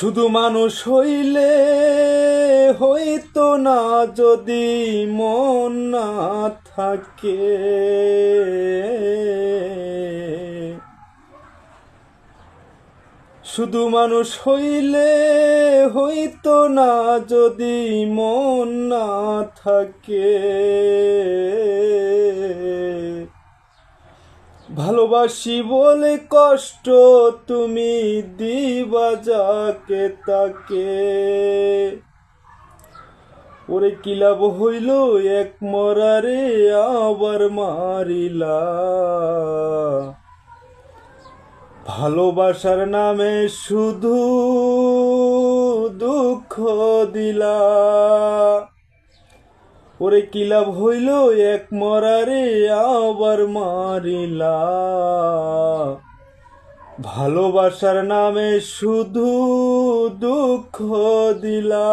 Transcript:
শুধু মানুষ হইলে হইতো না যদি মন না থাকে। শুধু মানুষ হইলে হইতো না যদি মন না থাকে। ভালোবাসি বলে কষ্ট তুমি দিবা যাকে তাকে। ওরে কি লাভ হইল এক মরারে আবার মারিলা। ভালোবাসার নামে শুধু দুঃখ দিলা। ওরে কি লাভ হইল এক মরারে আবার মারিলা। ভালোবাসার নামে শুধু দুঃখ দিলা।